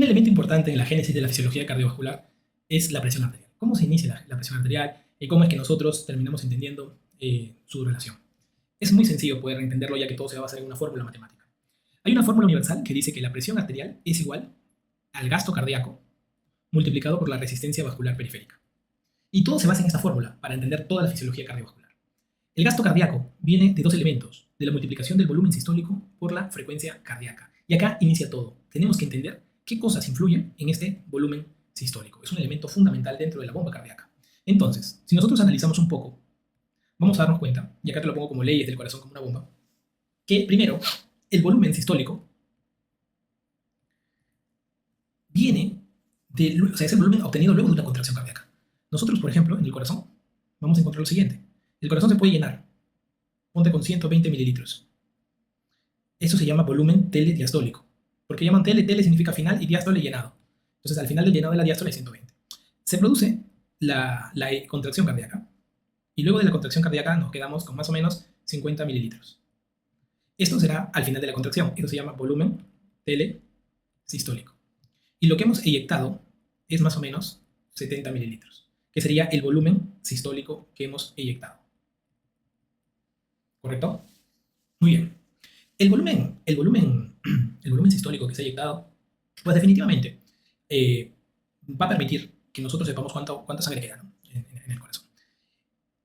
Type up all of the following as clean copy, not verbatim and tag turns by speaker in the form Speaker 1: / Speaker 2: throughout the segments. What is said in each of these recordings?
Speaker 1: Un elemento importante en la génesis de la fisiología cardiovascular es la presión arterial. ¿Cómo se inicia la presión arterial y cómo es que nosotros terminamos entendiendo su relación? Es muy sencillo poder entenderlo, ya que todo se va a basar en una fórmula matemática. Hay una fórmula universal que dice que la presión arterial es igual al gasto cardíaco multiplicado por la resistencia vascular periférica. Y todo se basa en esta fórmula para entender toda la fisiología cardiovascular. El gasto cardíaco viene de dos elementos, de la multiplicación del volumen sistólico por la frecuencia cardíaca. Y acá inicia todo. Tenemos que entender qué cosas influyen en este volumen sistólico. Es un elemento fundamental dentro de la bomba cardíaca. Entonces, si nosotros analizamos un poco, vamos a darnos cuenta, y acá te lo pongo como leyes del corazón como una bomba, que primero, el volumen sistólico viene es el volumen obtenido luego de una contracción cardíaca. Nosotros, por ejemplo, en el corazón, vamos a encontrar lo siguiente. El corazón se puede llenar, ponte con 120 mililitros. Eso se llama volumen telediastólico. Porque llaman tele significa final y diástole llenado. Entonces, al final del llenado de la diástole es 120. Se produce la contracción cardíaca. Y luego de la contracción cardíaca nos quedamos con más o menos 50 mililitros. Esto será al final de la contracción. Eso se llama volumen telesistólico. Y lo que hemos eyectado es más o menos 70 mililitros, que sería el volumen sistólico que hemos eyectado. ¿Correcto? Muy bien. El volumen sistólico que se ha eyectado, pues definitivamente va a permitir que nosotros sepamos cuánta sangre queda, ¿no? en el corazón.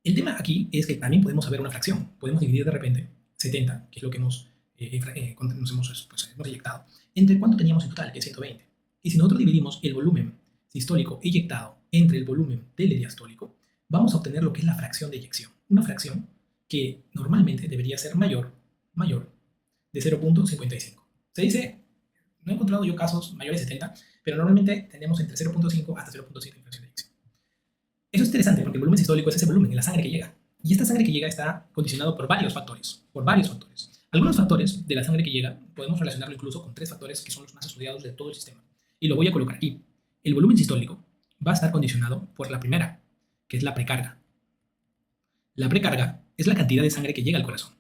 Speaker 1: El tema aquí es que también podemos saber una fracción. Podemos dividir de repente 70, que es lo que hemos eyectado, entre cuánto teníamos en total, que es 120. Y si nosotros dividimos el volumen sistólico eyectado entre el volumen telediastólico, vamos a obtener lo que es la fracción de eyección. Una fracción que normalmente debería ser mayor de 0.55. Se dice, no he encontrado yo casos mayores de 70, pero normalmente tenemos entre 0.5 hasta 0.7 fracción de eyección. Eso es interesante porque el volumen sistólico es ese volumen, la sangre que llega. Y esta sangre que llega está condicionado por varios factores. Algunos factores de la sangre que llega podemos relacionarlo incluso con 3 factores que son los más estudiados de todo el sistema. Y lo voy a colocar aquí. El volumen sistólico va a estar condicionado por la primera, que es la precarga. La precarga es la cantidad de sangre que llega al corazón,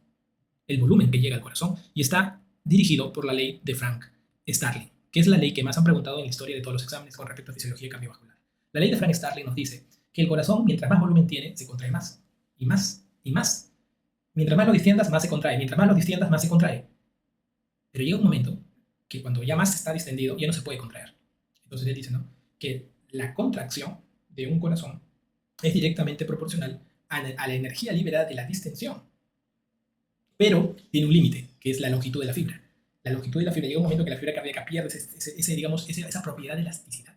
Speaker 1: el volumen que llega al corazón, y está dirigido por la ley de Frank-Starling, que es la ley que más han preguntado en la historia de todos los exámenes con respecto a fisiología cardiovascular. La ley de Frank-Starling nos dice que el corazón, mientras más volumen tiene, se contrae más, y más, y más. Mientras más lo distiendas, más se contrae. Mientras más lo distiendas, más se contrae. Pero llega un momento que cuando ya más está distendido, ya no se puede contraer. Entonces él dice, ¿no?, que la contracción de un corazón es directamente proporcional a la energía liberada de la distensión. Pero tiene un límite, que es la longitud de la fibra. La longitud de la fibra, llega un momento que la fibra cardíaca pierde esa propiedad de elasticidad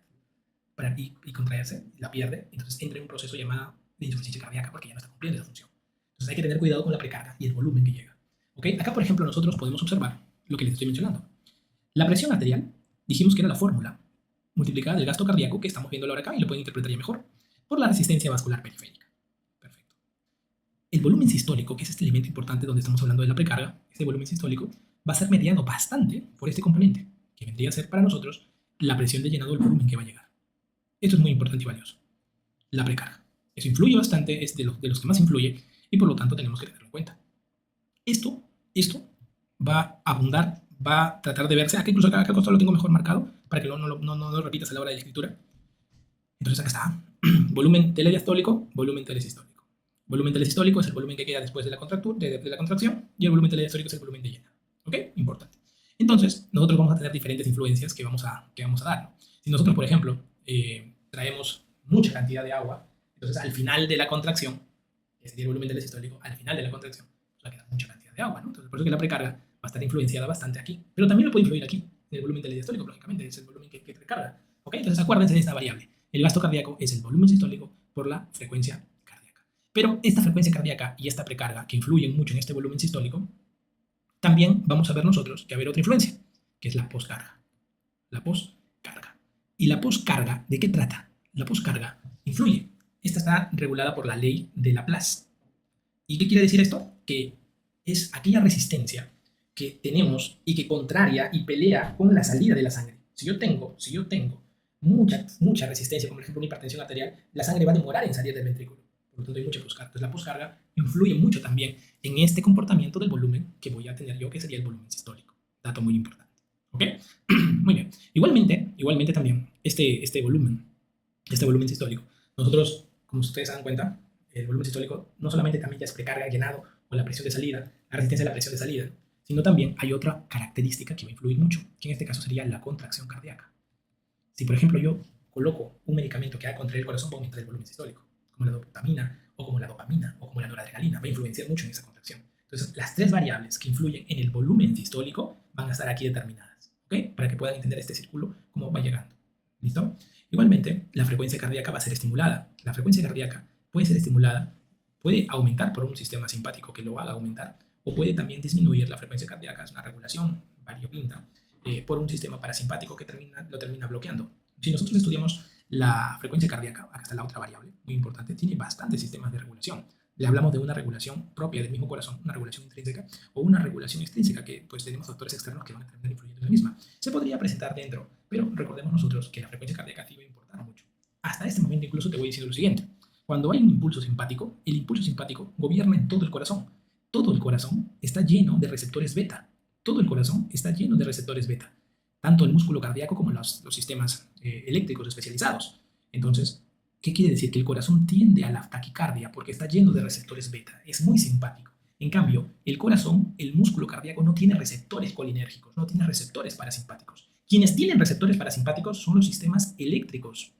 Speaker 1: y contraerse, la pierde, entonces entra en un proceso llamado de insuficiencia cardíaca porque ya no está cumpliendo esa función. Entonces hay que tener cuidado con la precarga y el volumen que llega. ¿Okay? Acá, por ejemplo, nosotros podemos observar lo que les estoy mencionando. La presión arterial, dijimos que era la fórmula multiplicada del gasto cardíaco, que estamos viendo ahora acá y lo pueden interpretar ya mejor, por la resistencia vascular periférica. Perfecto. El volumen sistólico, que es este elemento importante donde estamos hablando de la precarga, este volumen sistólico va a ser mediado bastante por este componente, que vendría a ser para nosotros la presión de llenado del volumen que va a llegar. Esto es muy importante y valioso. La precarga. Eso influye bastante, es de los que más influye, y por lo tanto tenemos que tenerlo en cuenta. Esto va a abundar, va a tratar de verse, acá incluso acá lo tengo mejor marcado, para que no lo repitas a la hora de la escritura. Entonces acá está, volumen telediastólico, volumen telesistólico. Volumen telesistólico es el volumen que queda después de la contracción, y el volumen telediastólico es el volumen de llena. ¿Ok? Importante. Entonces, nosotros vamos a tener diferentes influencias que vamos a dar, ¿no? Si nosotros, por ejemplo, traemos mucha cantidad de agua, entonces al final de la contracción, que sería el volumen telesistólico, al final de la contracción, va a quedar mucha cantidad de agua, ¿no? Entonces, por eso que la precarga va a estar influenciada bastante aquí. Pero también lo puede influir aquí, en el volumen telediastólico, lógicamente, es el volumen que precarga. ¿Ok? Entonces, acuérdense de esta variable. El gasto cardíaco es el volumen sistólico por la frecuencia cardíaca. Pero esta frecuencia cardíaca y esta precarga, que influyen mucho en este volumen sistólico, también vamos a ver nosotros que va a haber otra influencia, que es la poscarga. La poscarga. ¿Y la poscarga de qué trata? La poscarga influye. Esta está regulada por la ley de Laplace. ¿Y qué quiere decir esto? Que es aquella resistencia que tenemos y que contraria y pelea con la salida de la sangre. Si yo tengo mucha resistencia, como por ejemplo una hipertensión arterial, la sangre va a demorar en salir del ventrículo. Por lo tanto hay mucha poscarga. Entonces la poscarga influye mucho también en este comportamiento del volumen que voy a tener yo, que sería el volumen sistólico. Dato muy importante. ¿Ok? ¿Ok? Muy bien. Igualmente también, este volumen sistólico, nosotros, como ustedes se dan cuenta, el volumen sistólico no solamente también ya es precarga, llenado, o la presión de salida, la resistencia a la presión de salida, sino también hay otra característica que va a influir mucho, que en este caso sería la contracción cardíaca. Si, por ejemplo, yo coloco un medicamento que haga contraer el corazón, va a aumentar el volumen sistólico, como la dopamina, o como la dopamina, o como la noradrenalina, va a influenciar mucho en esa contracción. Entonces, las tres variables que influyen en el volumen sistólico van a estar aquí determinadas, ¿ok? Para que puedan entender este círculo, cómo va llegando. ¿Listo? Igualmente, la frecuencia cardíaca va a ser estimulada. La frecuencia cardíaca puede ser estimulada, puede aumentar por un sistema simpático que lo haga aumentar, o puede también disminuir la frecuencia cardíaca, es una regulación variopinta, por un sistema parasimpático que lo termina bloqueando. Si nosotros estudiamos la frecuencia cardíaca, acá está la otra variable, muy importante, tiene bastantes sistemas de regulación. Le hablamos de una regulación propia del mismo corazón, una regulación intrínseca, o una regulación extrínseca, que pues tenemos factores externos que van a terminar influyendo en la misma. Se podría presentar dentro, pero recordemos nosotros que la frecuencia cardíaca sí va a importar mucho. Hasta este momento incluso te voy diciendo lo siguiente. Cuando hay un impulso simpático, el impulso simpático gobierna en todo el corazón. Todo el corazón está lleno de receptores beta. Todo el corazón está lleno de receptores beta. Tanto el músculo cardíaco como los sistemas eléctricos especializados. Entonces, ¿qué quiere decir? Que el corazón tiende a la taquicardia porque está lleno de receptores beta. Es muy simpático. En cambio, el corazón, el músculo cardíaco, no tiene receptores colinérgicos, no tiene receptores parasimpáticos. Quienes tienen receptores parasimpáticos son los sistemas eléctricos.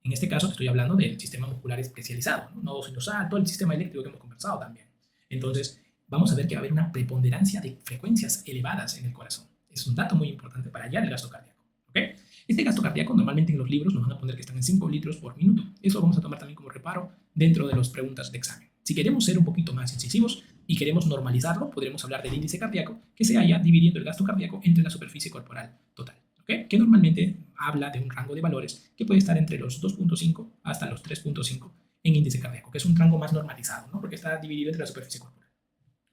Speaker 1: En este caso, te estoy hablando del sistema muscular especializado, ¿no? Nodo sinusal, todo el sistema eléctrico que hemos conversado también. Entonces, vamos a ver que va a haber una preponderancia de frecuencias elevadas en el corazón. Es un dato muy importante para hallar el gasto cardíaco. ¿Okay? Este gasto cardíaco normalmente en los libros nos van a poner que están en 5 litros por minuto. Eso lo vamos a tomar también como reparo dentro de las preguntas de examen. Si queremos ser un poquito más incisivos y queremos normalizarlo, podremos hablar del índice cardíaco que se halla dividiendo el gasto cardíaco entre la superficie corporal total. ¿Okay? Que normalmente habla de un rango de valores que puede estar entre los 2.5 hasta los 3.5 en índice cardíaco, que es un rango más normalizado, ¿no? Porque está dividido entre la superficie corporal.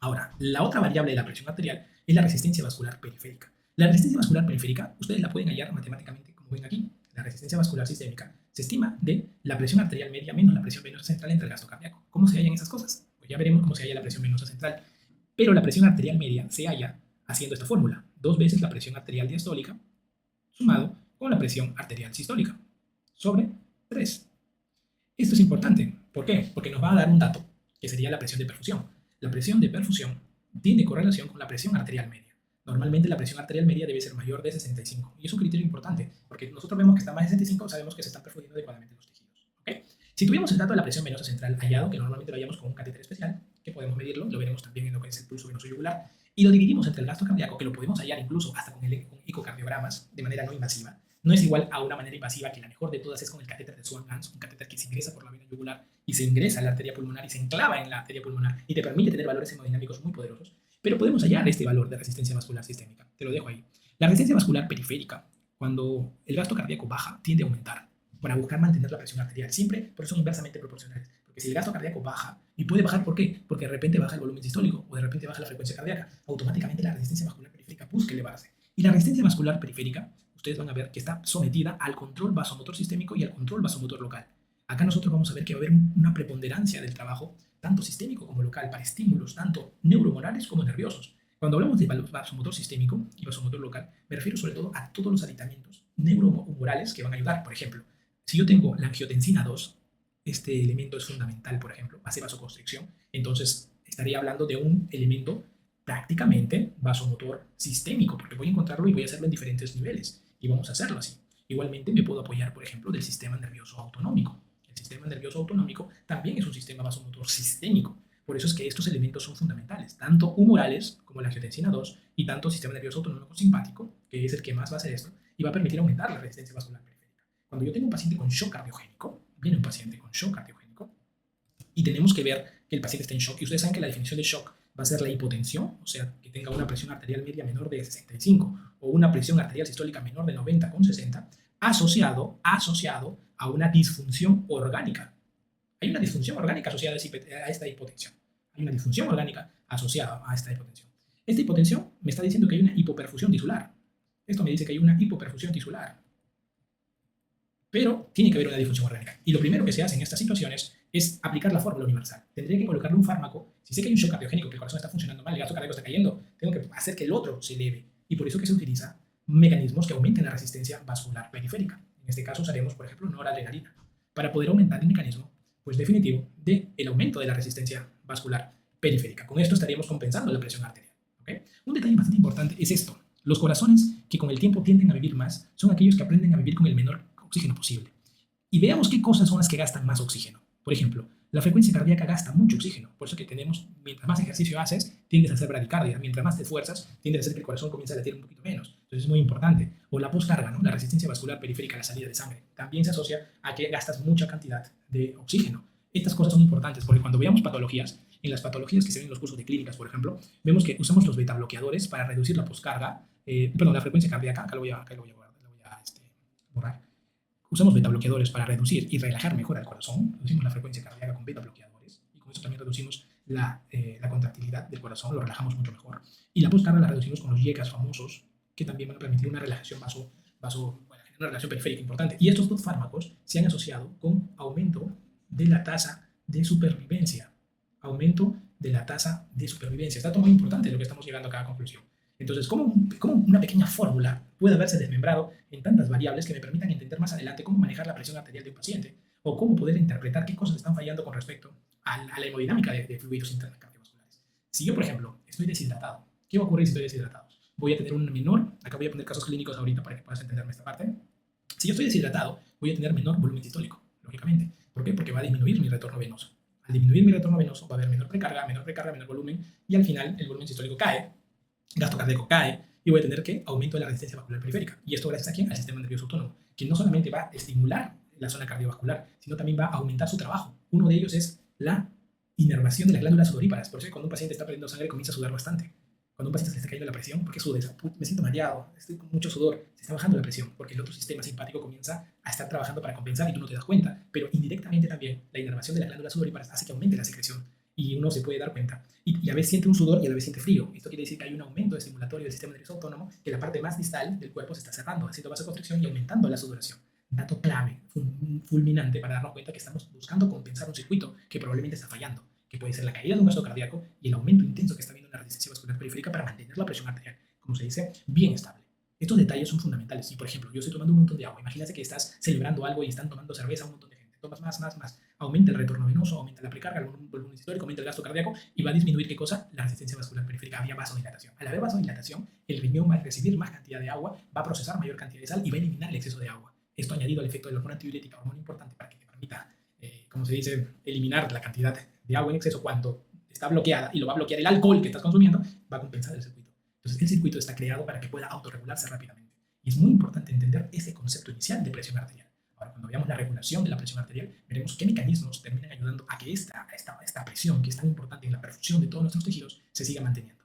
Speaker 1: Ahora, la otra variable de la presión arterial es la resistencia vascular periférica. La resistencia vascular periférica, ustedes la pueden hallar matemáticamente, como ven aquí. La resistencia vascular sistémica se estima de la presión arterial media menos la presión venosa central entre el gasto cardíaco. ¿Cómo se hallan esas cosas? Pues ya veremos cómo se halla la presión venosa central. Pero la presión arterial media se halla haciendo esta fórmula. 2 veces la presión arterial diastólica sumado con la presión arterial sistólica sobre 3. Esto es importante. ¿Por qué? Porque nos va a dar un dato, que sería la presión de perfusión. La presión de perfusión tiene correlación con la presión arterial media. Normalmente la presión arterial media debe ser mayor de 65. Y es un criterio importante, porque nosotros vemos que está más de 65, sabemos que se están perfundiendo adecuadamente los tejidos. ¿Okay? Si tuviéramos el dato de la presión venosa central hallado, que normalmente lo hallamos con un catéter especial, que podemos medirlo, lo veremos también en lo que es el pulso venoso yugular, y lo dividimos entre el gasto cardíaco, que lo podemos hallar incluso hasta con ecocardiogramas de manera no invasiva, no es igual a una manera invasiva, que la mejor de todas es con el catéter de Swan-Ganz, un catéter que se ingresa por la vena yugular y se ingresa a la arteria pulmonar y se enclava en la arteria pulmonar y te permite tener valores hemodinámicos muy poderosos. Pero podemos hallar este valor de resistencia vascular sistémica. Te lo dejo ahí. La resistencia vascular periférica, cuando el gasto cardíaco baja, tiende a aumentar para buscar mantener la presión arterial. Siempre, pero son inversamente proporcionales. Porque si el gasto cardíaco baja, y puede bajar, ¿por qué? Porque de repente baja el volumen sistólico o de repente baja la frecuencia cardíaca, automáticamente la resistencia vascular periférica busca elevarse. Y la resistencia vascular periférica, ustedes van a ver que está sometida al control vasomotor sistémico y al control vasomotor local. Acá nosotros vamos a ver que va a haber una preponderancia del trabajo, tanto sistémico como local, para estímulos tanto neurohumorales como nerviosos. Cuando hablamos de vasomotor sistémico y vasomotor local, me refiero sobre todo a todos los aditamentos neurohumorales que van a ayudar. Por ejemplo, si yo tengo la angiotensina 2, este elemento es fundamental, por ejemplo, hace vasoconstricción, entonces estaría hablando de un elemento prácticamente vasomotor sistémico, porque voy a encontrarlo y voy a hacerlo en diferentes niveles, y vamos a hacerlo así. Igualmente me puedo apoyar, por ejemplo, del sistema nervioso autonómico. El sistema nervioso autonómico también es un sistema vasomotor sistémico. Por eso es que estos elementos son fundamentales, tanto humorales como la angiotensina 2 y tanto sistema nervioso autonómico simpático, que es el que más va a hacer esto, y va a permitir aumentar la resistencia vascular periférica. Cuando yo tengo un paciente con shock cardiogénico, viene un paciente con shock cardiogénico, y tenemos que ver que el paciente está en shock, y ustedes saben que la definición de shock va a ser la hipotensión, o sea, que tenga una presión arterial media menor de 65 o una presión arterial sistólica menor de 90,60, asociado a una disfunción orgánica. Hay una disfunción orgánica asociada a esta hipotensión. Hay una disfunción orgánica asociada a esta hipotensión. Esta hipotensión me está diciendo que hay una hipoperfusión tisular. Esto me dice que hay una hipoperfusión tisular. Pero tiene que haber una disfunción orgánica. Y lo primero que se hace en estas situaciones es aplicar la fórmula universal. Tendría que colocarle un fármaco. Si sé que hay un shock cardiogénico, que el corazón está funcionando mal, el gasto cardíaco está cayendo, tengo que hacer que el otro se eleve. Y por eso que se utiliza mecanismos que aumenten la resistencia vascular periférica. En este caso usaremos, por ejemplo, noradrenalina, para poder aumentar el mecanismo pues, definitivo del aumento de la resistencia vascular periférica. Con esto estaríamos compensando la presión arterial. ¿Okay? Un detalle bastante importante es esto. Los corazones que con el tiempo tienden a vivir más son aquellos que aprenden a vivir con el menor oxígeno posible. Y veamos qué cosas son las que gastan más oxígeno. Por ejemplo, la frecuencia cardíaca gasta mucho oxígeno. Por eso que tenemos, mientras más ejercicio haces, tiendes a hacer bradicardia. Mientras más te esfuerzas, tiendes a hacer que el corazón comience a latir un poquito menos. Entonces es muy importante. O la poscarga, ¿no? La resistencia vascular periférica a la salida de sangre. También se asocia a que gastas mucha cantidad de oxígeno. Estas cosas son importantes porque cuando veamos patologías, en las patologías que se ven en los cursos de clínicas, por ejemplo, vemos que usamos los beta bloqueadores para reducir la poscarga, la frecuencia cardíaca, acá lo voy a borrar. Usamos beta bloqueadores para reducir y relajar mejor al corazón, reducimos la frecuencia cardíaca con beta bloqueadores y con eso también reducimos la contractilidad del corazón, lo relajamos mucho mejor. Y la poscarga la reducimos con los IECAs famosos, que también van a permitir una relajación una relajación periférica importante. Y estos dos fármacos se han asociado con aumento de la tasa de supervivencia. Aumento de la tasa de supervivencia. Está todo muy importante lo que estamos llegando a cada conclusión. Entonces, ¿cómo una pequeña fórmula puede haberse desmembrado en tantas variables que me permitan entender más adelante cómo manejar la presión arterial de un paciente? O cómo poder interpretar qué cosas están fallando con respecto a la hemodinámica de fluidos internos cardiovasculares. Si yo, por ejemplo, estoy deshidratado, ¿qué va a ocurrir si estoy deshidratado? Voy a tener un menor, acá voy a poner casos clínicos ahorita para que puedas entenderme esta parte. Si yo estoy deshidratado, voy a tener menor volumen sistólico, lógicamente. ¿Por qué? Porque va a disminuir mi retorno venoso. Al disminuir mi retorno venoso va a haber menor precarga, menor volumen, y al final el volumen sistólico cae, gasto cardíaco cae, y voy a tener que aumento de la resistencia vascular periférica. Y esto gracias a quién? Al sistema nervioso autónomo, que no solamente va a estimular la zona cardiovascular, sino también va a aumentar su trabajo. Uno de ellos es la inervación de las glándulas sudoríparas. Por eso que cuando un paciente está perdiendo sangre comienza a sudar bastante. Cuando un paciente se le está cayendo la presión, ¿por qué sudes? Me siento mareado, estoy con mucho sudor, se está bajando la presión, porque el otro sistema simpático comienza a estar trabajando para compensar y tú no te das cuenta. Pero indirectamente también la inervación de las glándulas sudoríparas hace que aumente la secreción y uno se puede dar cuenta. Y a veces siente un sudor y a la vez siente frío. Esto quiere decir que hay un aumento estimulatorio del sistema nervioso autónomo, que la parte más distal del cuerpo se está cerrando, haciendo vasoconstricción y aumentando la sudoración. Dato clave, fulminante para darnos cuenta que estamos buscando compensar un circuito que probablemente está fallando, que puede ser la caída de un gasto cardíaco y el aumento intenso que está habiendo en la resistencia vascular periférica para mantener la presión arterial, como se dice, bien estable. Estos detalles son fundamentales. Si, por ejemplo, yo estoy tomando un montón de agua, imagínate que estás celebrando algo y están tomando cerveza un montón de gente, tomas más, aumenta el retorno venoso, aumenta la precarga, el volumen sistólico, aumenta el gasto cardíaco y va a disminuir, ¿qué cosa? La resistencia vascular periférica, había vasodilatación. Al haber vasodilatación, el riñón va a recibir más cantidad de agua, va a procesar mayor cantidad de sal y va a eliminar el exceso de agua. Esto añadido al efecto de la hormona antidiurética, hormona importante para que te permita, como se dice, eliminar la cantidad de agua en exceso cuando está bloqueada y lo va a bloquear el alcohol que estás consumiendo, va a compensar el circuito. Entonces el circuito está creado para que pueda autorregularse rápidamente. Y es muy importante entender ese concepto inicial de presión arterial. Ahora, cuando veamos la regulación de la presión arterial, veremos qué mecanismos terminan ayudando a que esta presión, que es tan importante en la perfusión de todos nuestros tejidos, se siga manteniendo.